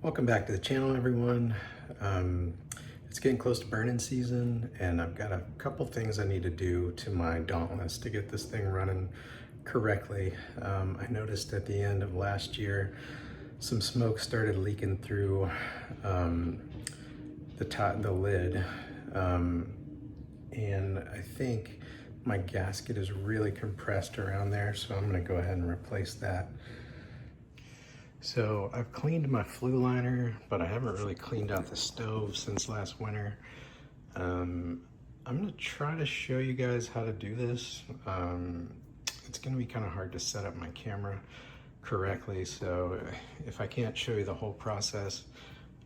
Welcome back to the channel, everyone. It's getting close to burn-in season, and I've got a couple things I need to do to my Dauntless to get this thing running correctly. I noticed at the end of last year, some smoke started leaking through the lid, and I think my gasket is really compressed around there, so I'm gonna go ahead and replace that. So I've cleaned my flue liner, but I haven't really cleaned out the stove since last winter. I'm gonna try to show you guys how to do this. It's gonna be kind of hard to set up my camera correctly, so if I can't show you the whole process,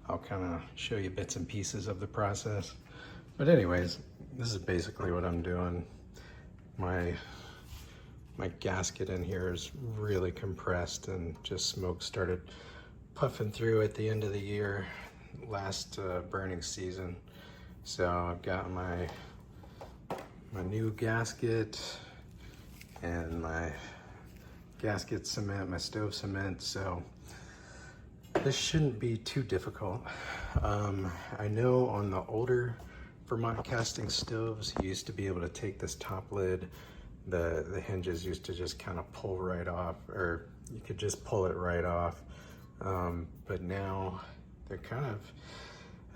I'll kind of show you bits and pieces of the process. But anyways, this is basically what I'm doing. My gasket in here is really compressed, and just smoke started puffing through at the end of the year, last burning season. So I've got my new gasket and my gasket cement, my stove cement, so this shouldn't be too difficult. I know on the older Vermont Castings stoves, you used to be able to take this top lid, the hinges used to just kind of pull right off, or you could just pull it right off. But now they're kind of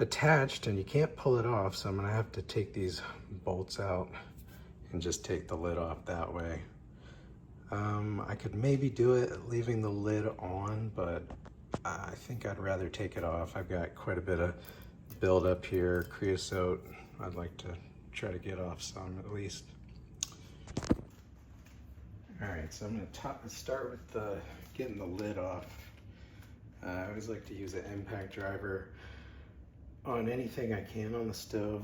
attached and you can't pull it off, so I'm gonna have to take these bolts out and just take the lid off that way. I could maybe do it leaving the lid on, but I think I'd rather take it off. I've got quite a bit of buildup here, creosote. I'd like to try to get off some at least. All right, so I'm gonna start with getting the lid off. I always like to use an impact driver on anything I can on the stove,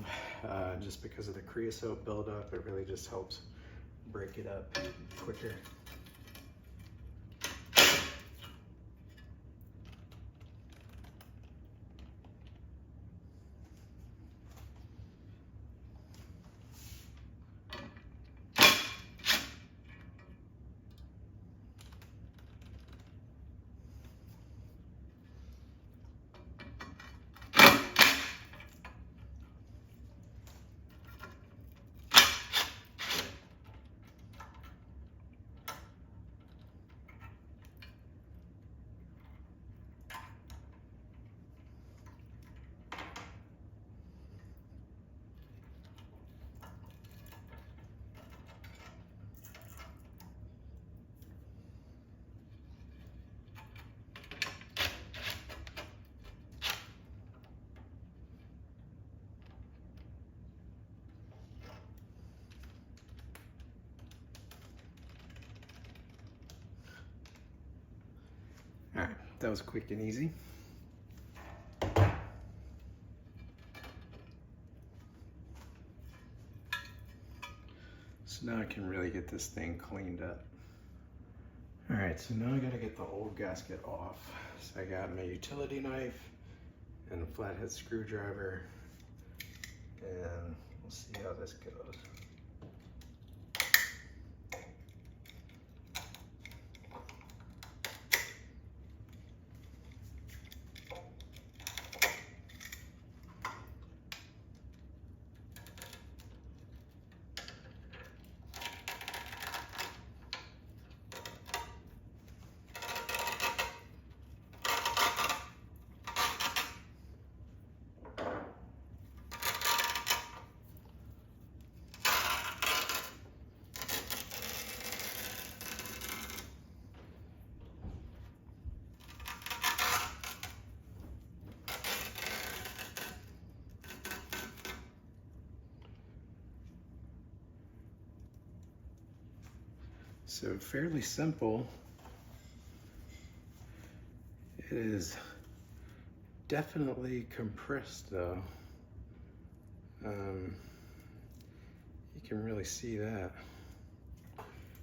just because of the creosote buildup. It really just helps break it up quicker. All right, that was quick and easy. So now I can really get this thing cleaned up. All right, so now I gotta get the old gasket off. So I got my utility knife and a flathead screwdriver, and we'll see how this goes. So fairly simple. It is definitely compressed though. You can really see that.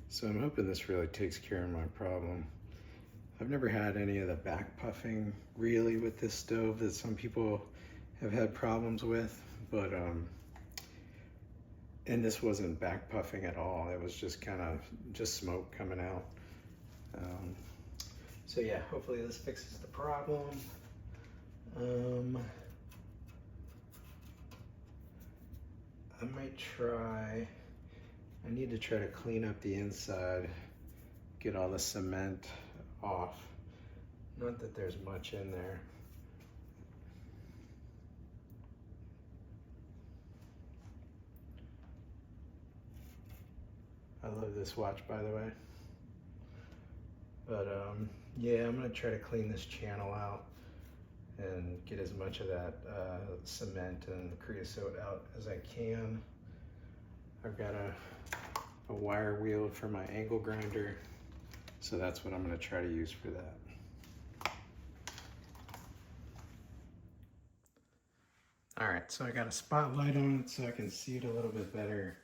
So I'm hoping this really takes care of my problem. I've never had any of the back puffing really with this stove that some people have had problems with, but and this wasn't back puffing at all. It was just kind of just smoke coming out. So yeah, hopefully this fixes the problem. I might try, I need to try to clean up the inside, get all the cement off. Not that there's much in there. I love this watch, by the way. But yeah, I'm gonna try to clean this channel out and get as much of that cement and creosote out as I can. I've got a wire wheel for my angle grinder, so that's what I'm gonna try to use for that. All right, so I got a spotlight on it so I can see it a little bit better.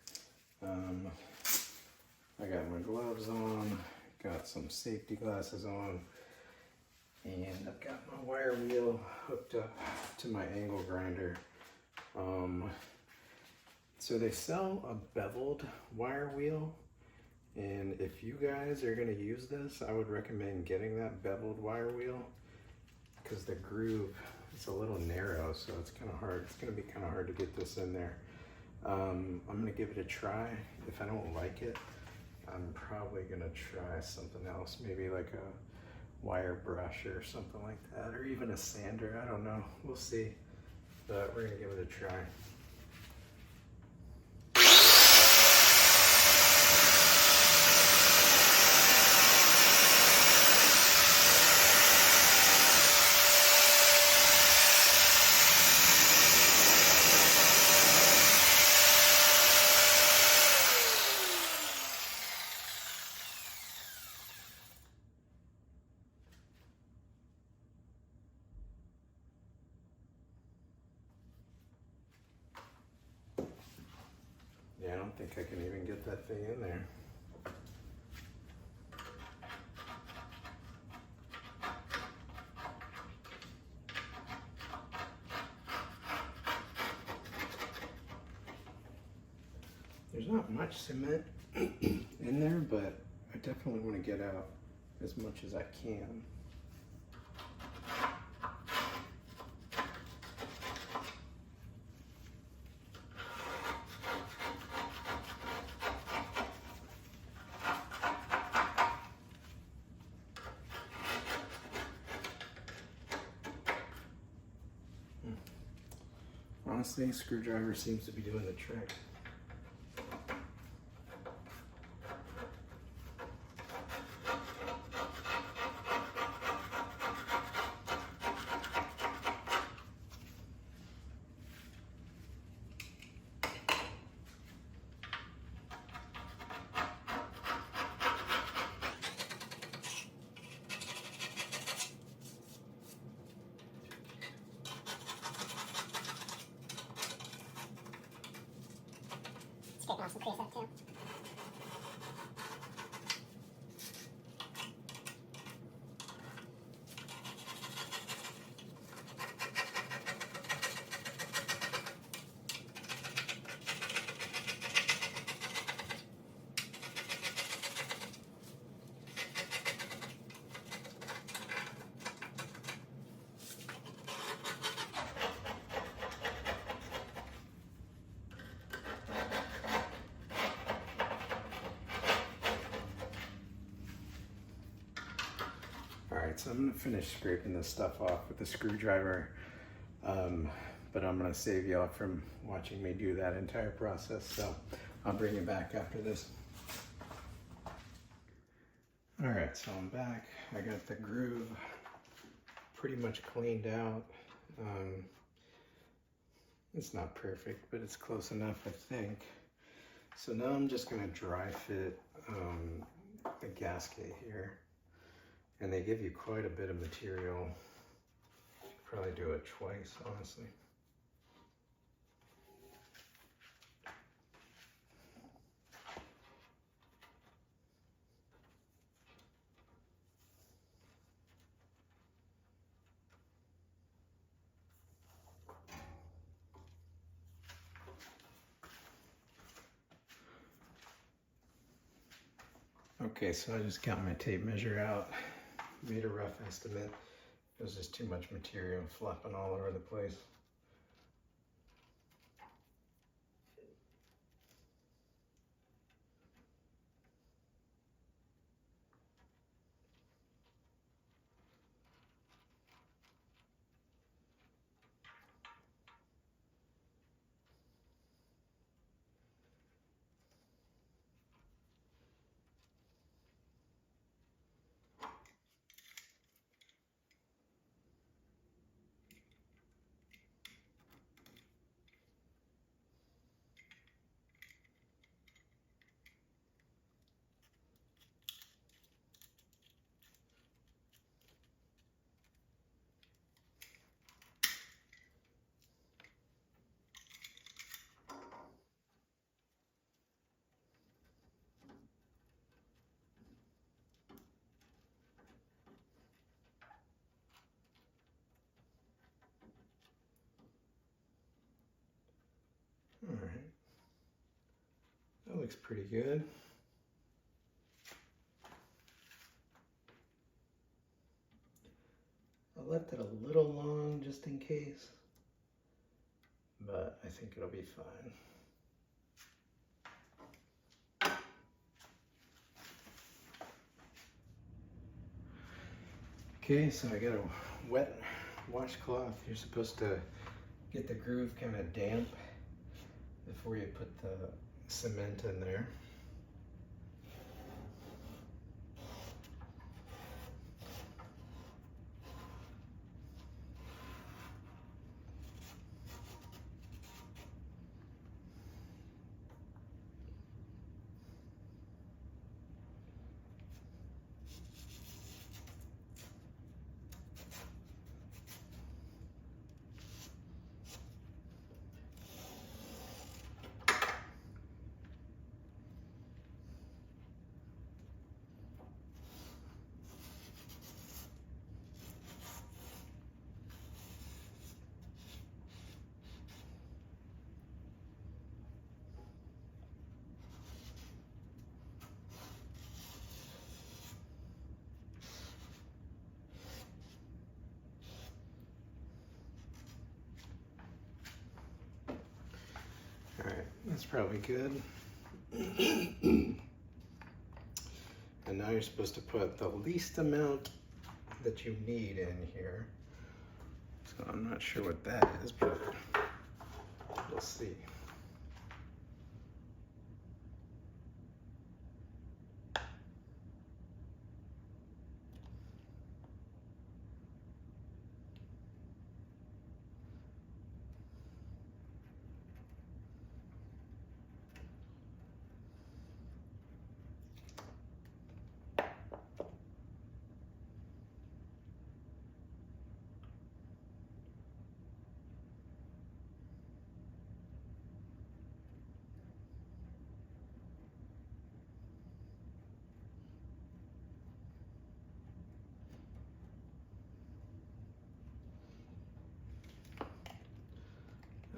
I got my gloves on, got some safety glasses on, and I've got my wire wheel hooked up to my angle grinder. So they sell a beveled wire wheel, and if you guys are gonna use this, I would recommend getting that beveled wire wheel because the groove is a little narrow, so it's kind of hard. It's gonna be kind of hard to get this in there. I'm gonna give it a try. If I don't like it, I'm probably gonna try something else, maybe like a wire brush or something like that, or even a sander. I don't know, we'll see, but we're gonna give it a try. Yeah, I don't think I can even get that thing in there. There's not much cement in there, but I definitely want to get out as much as I can. Honestly, screwdriver seems to be doing the trick. Scraping off some creosote too. Alright, so I'm going to finish scraping this stuff off with the screwdriver, but I'm going to save y'all from watching me do that entire process, so I'll bring you back after this. Alright, so I'm back. I got the groove pretty much cleaned out. It's not perfect, but it's close enough, I think. So now I'm just going to dry fit the gasket here. And they give you quite a bit of material. Probably do it twice, honestly. Okay, so I just got my tape measure out, made a rough estimate. There's just too much material flopping all over the place. All right, that looks pretty good. I left it a little long just in case, but I think it'll be fine. Okay, so I got a wet washcloth. You're supposed to get the groove kind of damp before you put the cement in there. All right, that's probably good. And now you're supposed to put the least amount that you need in here. So I'm not sure what that is, but we'll see.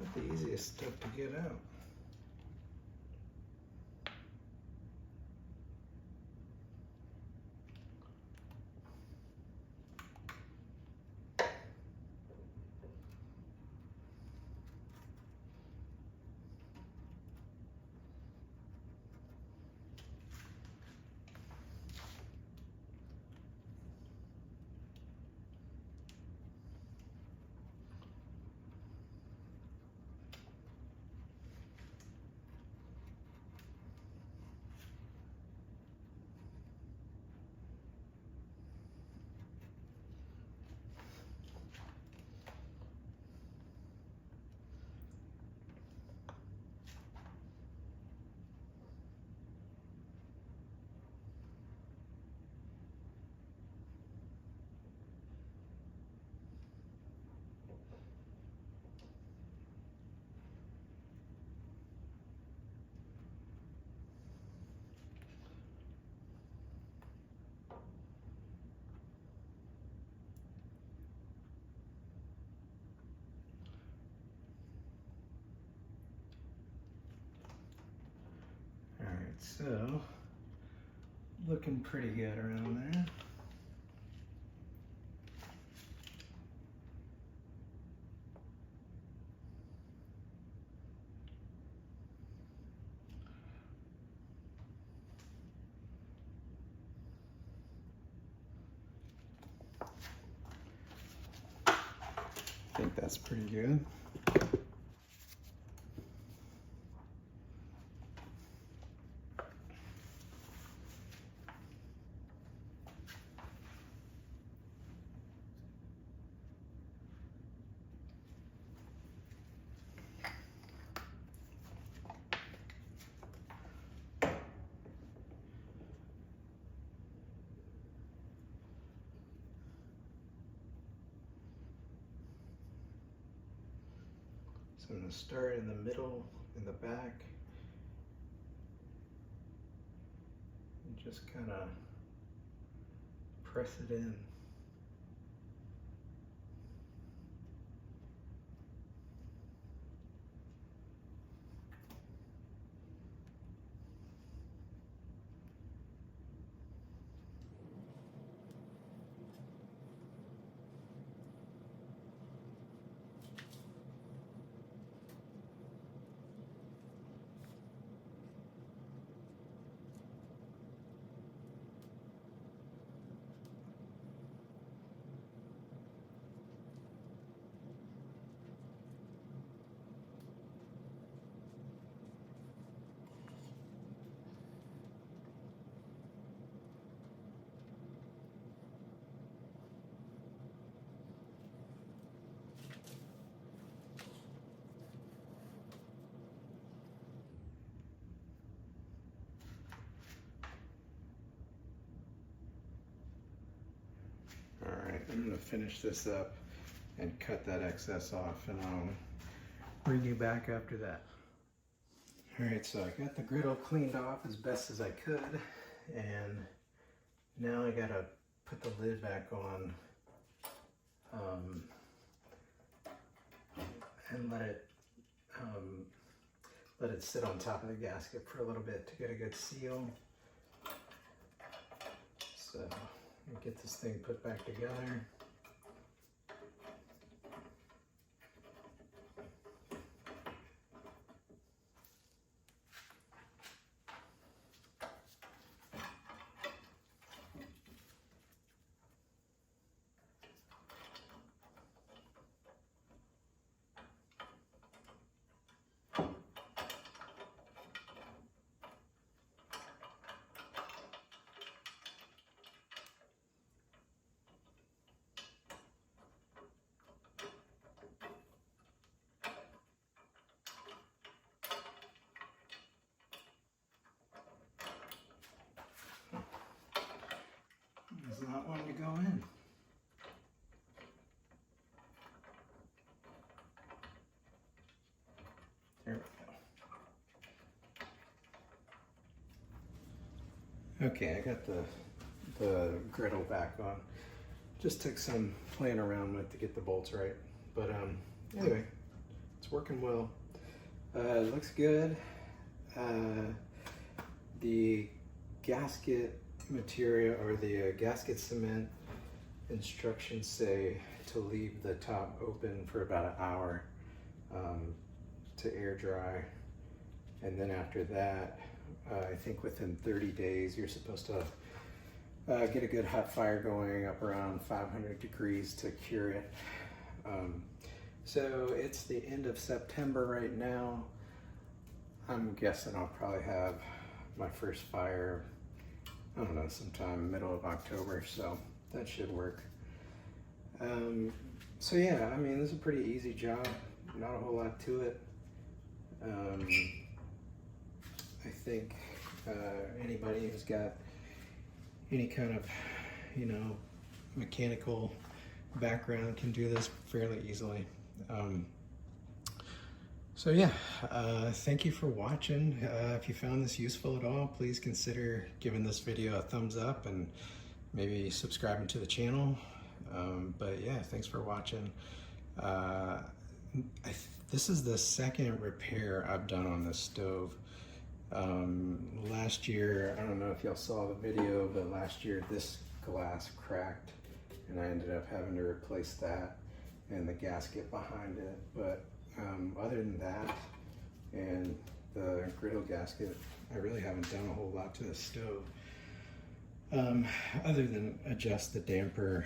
Not the easiest stuff to get out. So, looking pretty good around there. think that's pretty good. So I'm going to start in the middle, in the back, and just kind of press it in. All right, I'm going to finish this up and cut that excess off, and I'll bring you back after that. All right, so I got the griddle cleaned off as best as I could, and now I gotta put the lid back on and let it sit on top of the gasket for a little bit to get a good seal. So get this thing put back together. Does not want to go in. There we go. Okay, I got the griddle back on. Just took some playing around with to get the bolts right. But anyway, it's working well. It looks good. The gasket material, or the gasket cement instructions say to leave the top open for about an hour to air dry, and then after that I think within 30 days you're supposed to get a good hot fire going up around 500 degrees to cure it. So it's the end of September right now. I'm guessing I'll probably have my first fire, I don't know, sometime middle of October, so that should work. So yeah, I mean, this is a pretty easy job, not a whole lot to it. I think anybody who's got any kind of, you know, mechanical background can do this fairly easily. So yeah, thank you for watching. If you found this useful at all, please consider giving this video a thumbs up and maybe subscribing to the channel. But yeah, thanks for watching. This is the second repair I've done on this stove. Last year, I don't know if y'all saw the video, but last year this glass cracked and I ended up having to replace that and the gasket behind it. But other than that and the griddle gasket, I really haven't done a whole lot to the stove, other than adjust the damper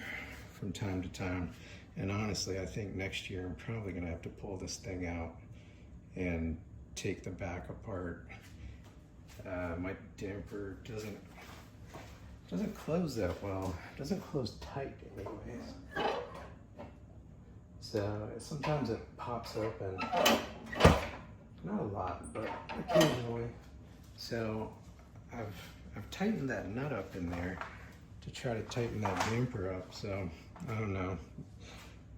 from time to time. And honestly, I think next year I'm probably gonna have to pull this thing out and take the back apart. My damper doesn't close that well. It doesn't close tight anyways. So sometimes it pops open, not a lot, but occasionally. So I've tightened that nut up in there to try to tighten that damper up. So I don't know,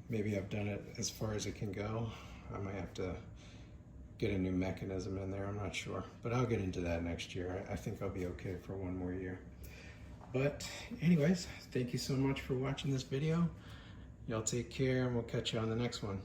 maybe I've done it as far as it can go. I might have to get a new mechanism in there, I'm not sure. But I'll get into that next year. I think I'll be okay for one more year. But anyways, thank you so much for watching this video. Y'all take care and we'll catch you on the next one.